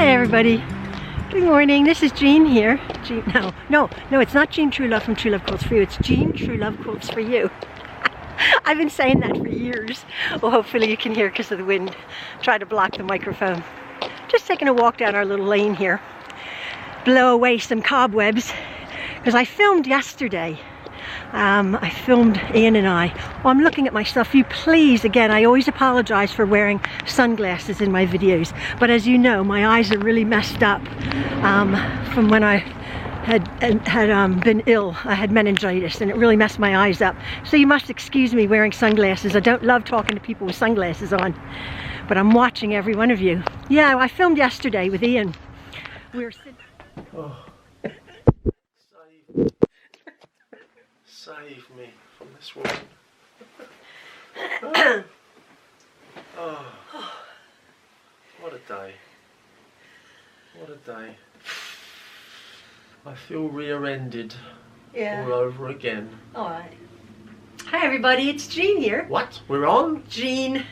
Hi everybody. Good morning. This is Jean here. No, it's not Jean Truelove from Truelove Quilts for You. It's Jean Truelove Quilts for You. I've been saying that for years. Well, hopefully you can hear because of the wind. Try to block the microphone. Just taking a walk down our little lane here. Blow away some cobwebs. Because I filmed yesterday. I filmed Ian and I. Oh, I'm looking at myself. You please, again, I always apologize for wearing sunglasses in my videos. But as you know, my eyes are really messed up from when I had been ill. I had meningitis and it really messed my eyes up. So you must excuse me wearing sunglasses. I don't love talking to people with sunglasses on. But I'm watching every one of you. Yeah, I filmed yesterday with Ian. We were sitting... Oh. Save me from this woman. Oh. What a day. What a day. I feel rear-ended all over again. Alright. Hi everybody, it's Jean here. What? We're on? Jean,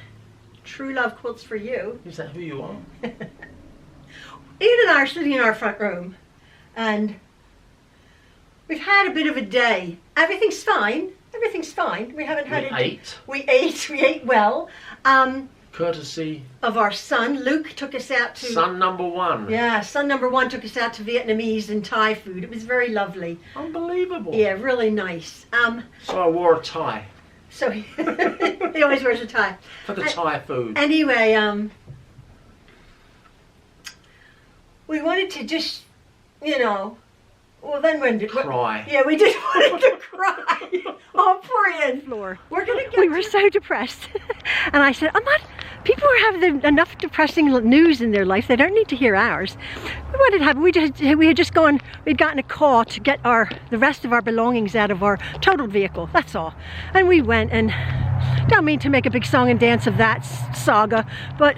Truelove Quilts for You. Is that who you are? Ian and I are sitting in our front room and we've had a bit of a day. Everything's fine. Everything's fine. We haven't had We ate well. Courtesy of our son. Luke took us out to... Son number one. Yeah, son number one took us out to Vietnamese and Thai food. It was very lovely. Unbelievable. Yeah, really nice. So I wore a tie. So he always wears a tie. For the Thai food. Anyway, we wanted to just, you know... Well, then when did cry? Yeah, we did want to cry. Oh, poor Ian. Floor. We were so depressed, and I said, "I'm not." People have enough depressing news in their life. They don't need to hear ours. What had happened? We had just gone. We'd gotten a call to get the rest of our belongings out of our totaled vehicle. That's all. And we went, and don't mean to make a big song and dance of that saga, but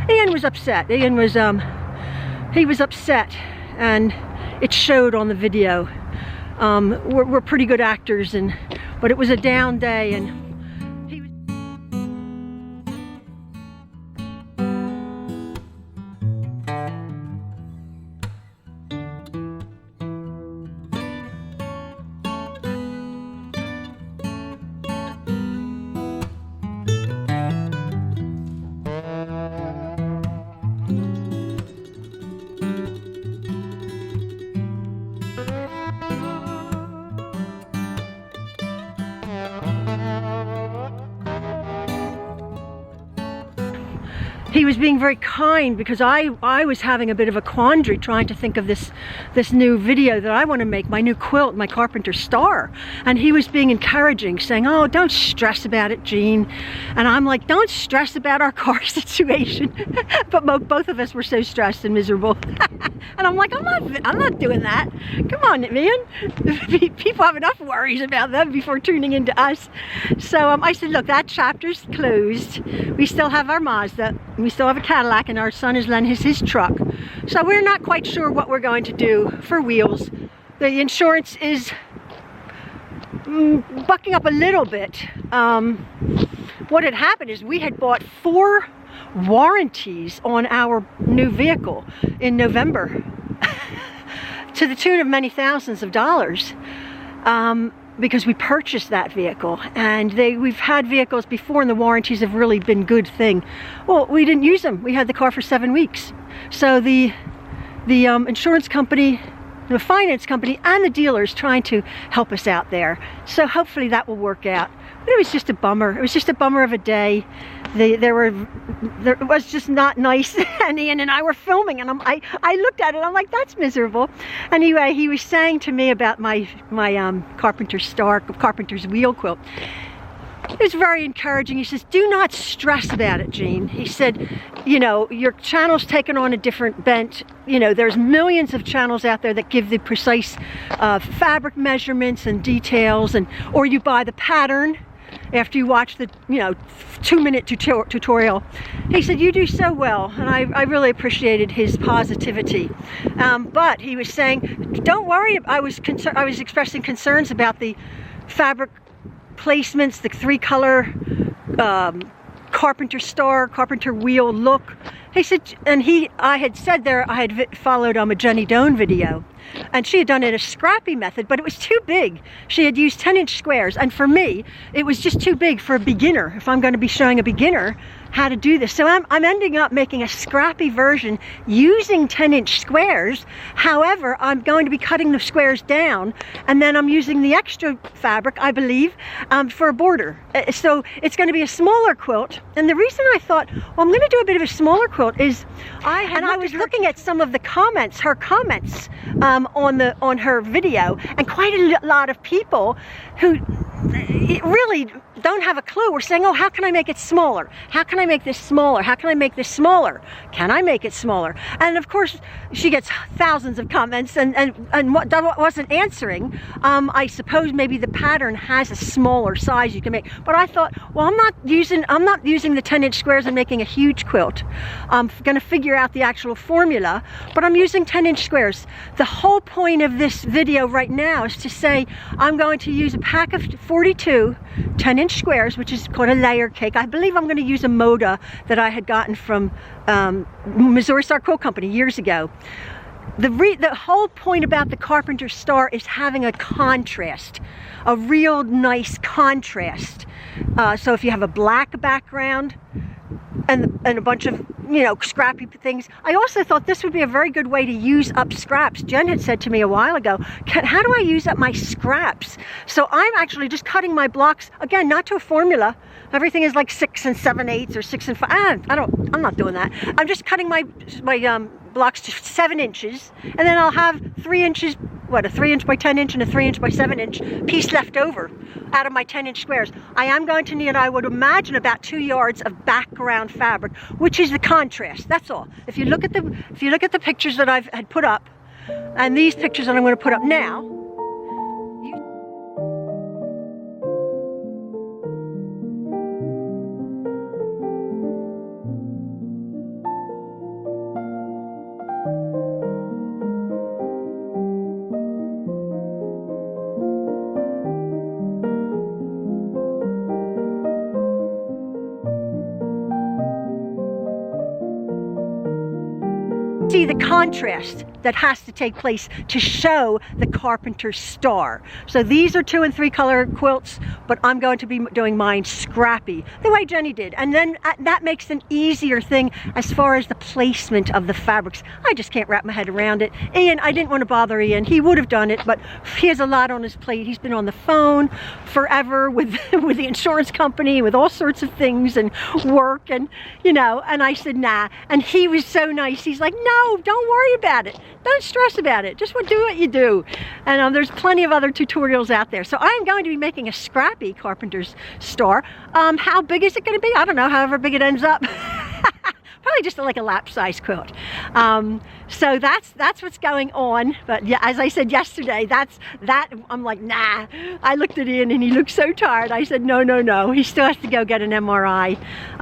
Ian was upset. Ian was he was upset, and it showed on the video. We're pretty good actors, but it was a down day, and he was... He was being very kind because I was having a bit of a quandary trying to think of this new video that I want to make, my new quilt, my Carpenter Star. And he was being encouraging, saying, "Oh, don't stress about it, Jean." And I'm like, "Don't stress about our car situation." But both of us were so stressed and miserable. And I'm like, I'm not doing that. Come on, man. People have enough worries about them before tuning into us. So I said, look, that chapter's closed. We still have our Mazda. We still have a Cadillac, and our son has lent his truck. So we're not quite sure what we're going to do for wheels. The insurance is bucking up a little bit. What had happened is we had bought 4 warranties on our new vehicle in November to the tune of many thousands of dollars. Because we purchased that vehicle, and we've had vehicles before and the warranties have really been good thing. Well, we didn't use them. We had the car for 7 weeks. So the insurance company, the finance company, and the dealers trying to help us out there. So hopefully that will work out. But it was just a bummer. It was just a bummer of a day. It was just not nice. And Ian and I were filming, and I looked at it, I'm like, that's miserable. Anyway, he was saying to me about my Carpenter Star, Carpenter's wheel quilt. It was very encouraging. He says, "Do not stress about it, Jean." He said, "You know, your channel's taken on a different bent. You know, there's millions of channels out there that give the precise fabric measurements and details, or you buy the pattern after you watch the 2-minute tutorial." He said, "You do so well," and I really appreciated his positivity. But he was saying, "Don't worry." I was expressing concerns about the fabric placements, the 3-color Carpenter Star, Carpenter wheel look. He said, and I had said there, I had followed a Jenny Doan video, and she had done it a scrappy method, but it was too big. She had used 10-inch squares, and for me, it was just too big for a beginner, if I'm going to be showing a beginner how to do this. So I'm ending up making a scrappy version using 10-inch squares. However, I'm going to be cutting the squares down, and then I'm using the extra fabric, I believe, for a border. So it's going to be a smaller quilt. And the reason I thought, well, I'm going to do a bit of a smaller quilt is I was looking at some of the comments, her comments on her video, and quite a lot of people who really don't have a clue were saying, oh, how can I make it smaller? How can I make this smaller? How can I make this smaller? Can I make it smaller? And of course, she gets thousands of comments and wasn't answering. I suppose maybe the pattern has a smaller size you can make. But I thought, well, I'm not using the 10-inch squares and making a huge quilt. I'm going to figure out the actual formula, but I'm using 10-inch squares. The whole point of this video right now is to say I'm going to use a pack of 42 10-inch squares, which is called a layer cake. I believe I'm going to use a Moda that I had gotten from Missouri Star Quilt Company years ago. The whole point about the Carpenter Star is having a contrast, a real nice contrast. So if you have a black background and a bunch of, you know, scrappy things. I also thought this would be a very good way to use up scraps. Jen had said to me a while ago, how do I use up my scraps? So I'm actually just cutting my blocks, again, not to a formula. Everything is like 6 7/8 or 6 5. I'm not doing that. I'm just cutting my blocks to 7 inches, and then I'll have 3 inches, what, a 3-inch by 10-inch and a 3-inch by 7-inch piece left over out of my 10-inch squares. I am going to need, I would imagine, about 2 yards of background fabric, which is the contrast. That's all. If you look at the pictures that I've had put up, and these pictures that I'm going to put up now, see the contrast that has to take place to show the Carpenter Star. So these are 2 and 3 color quilts, but I'm going to be doing mine scrappy, the way Jenny did. And then that makes an easier thing as far as the placement of the fabrics. I just can't wrap my head around it. Ian, I didn't want to bother Ian. He would have done it, but he has a lot on his plate. He's been on the phone forever with the insurance company, with all sorts of things and work, and you know, and I said, nah. And he was so nice. He's like, no, don't worry about it. Don't stress about it. Just do what you do. And there's plenty of other tutorials out there. So I'm going to be making a scrappy Carpenter's Star. How big is it going to be? I don't know, however big it ends up. Probably just like a lap size quilt. So that's what's going on. But yeah, as I said yesterday, I'm like, nah. I looked at Ian and he looked so tired. I said, no. He still has to go get an MRI.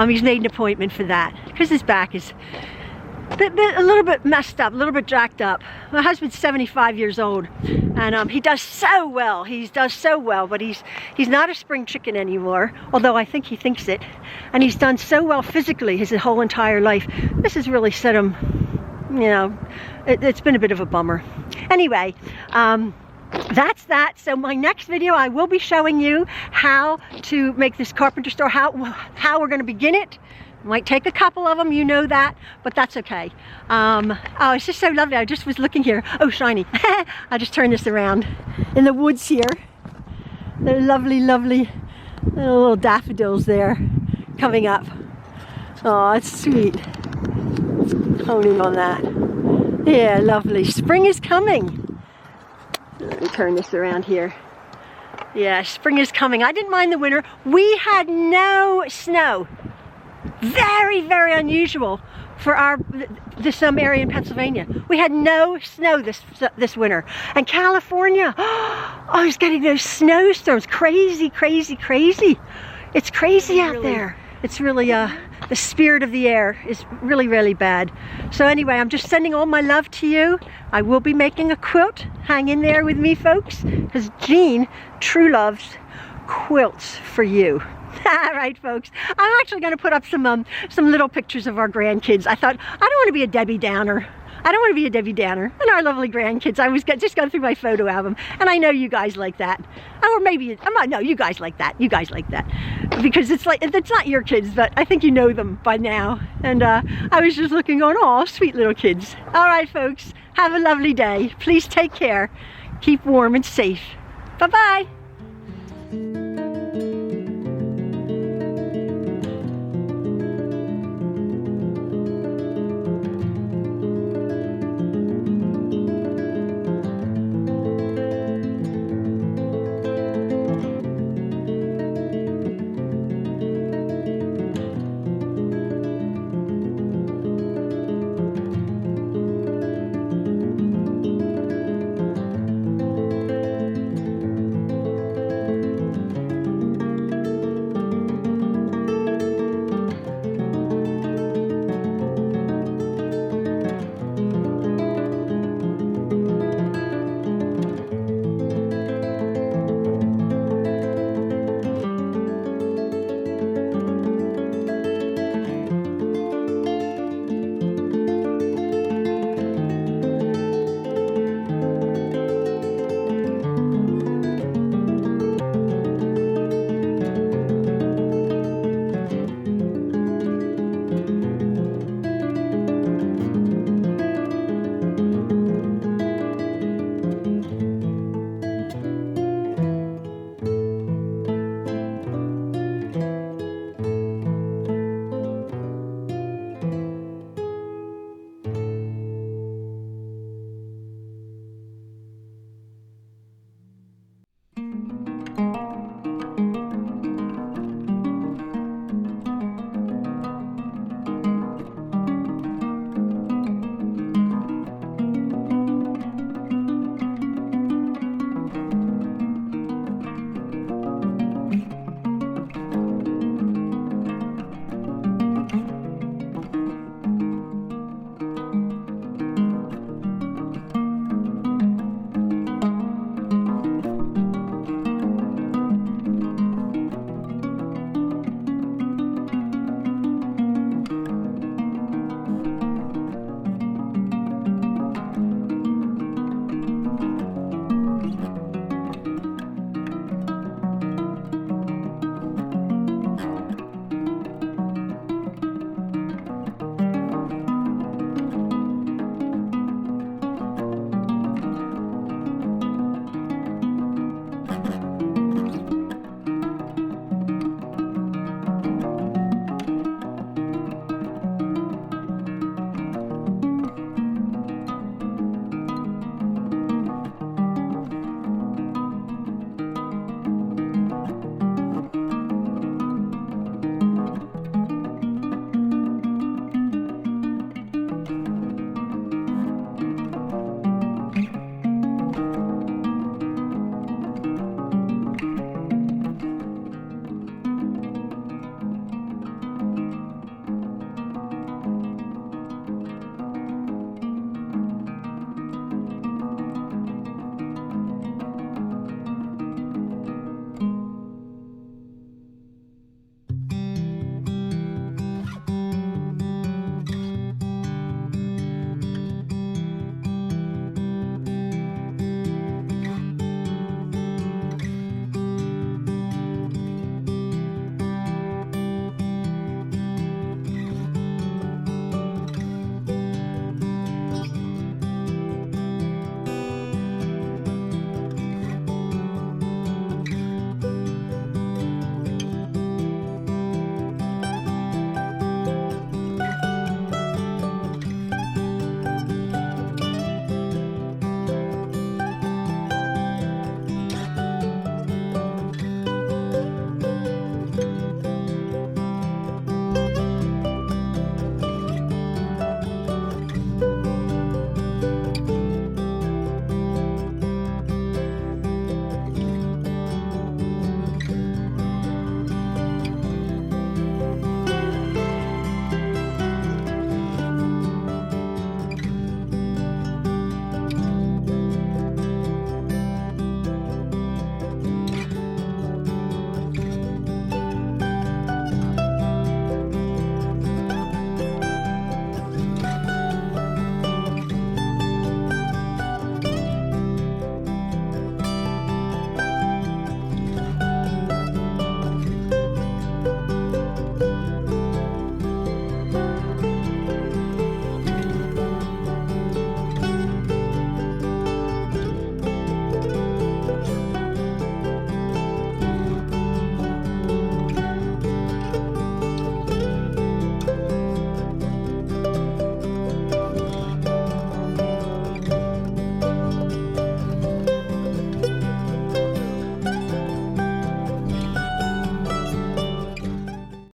He's made an appointment for that because his back is a little bit messed up, a little bit jacked up. My husband's 75 years old, and he does so well. He does so well, but he's not a spring chicken anymore, although I think he thinks it. And he's done so well physically his whole entire life. This has really set him, you know, it's been a bit of a bummer. Anyway, that's that. So my next video, I will be showing you how to make this Carpenter Star, how we're going to begin it. Might take a couple of them, you know that, but that's okay. Oh, it's just so lovely. I just was looking here. Oh, shiny. I'll just turn this around. In the woods here, they're lovely, lovely little daffodils there coming up. Oh, it's sweet. Honing on that. Yeah, lovely. Spring is coming. Let me turn this around here. Yeah, spring is coming. I didn't mind the winter. We had no snow. Very, very unusual for this area in Pennsylvania. We had no snow this winter. And California, I was getting those snowstorms. Crazy, crazy, crazy. It's crazy out there. It's really, the spirit of the air is really, really bad. So anyway, I'm just sending all my love to you. I will be making a quilt. Hang in there with me, folks, because Jean true loves quilts for you. All right, folks. I'm actually going to put up some little pictures of our grandkids. I thought, I don't want to be a Debbie Downer. I don't want to be a Debbie Downer. And our lovely grandkids. I was just going through my photo album, and I know you guys like that. Or maybe, no, you guys like that. You guys like that. Because it's not your kids, but I think you know them by now. And I was just looking going, oh, sweet little kids. All right, folks. Have a lovely day. Please take care. Keep warm and safe. Bye-bye.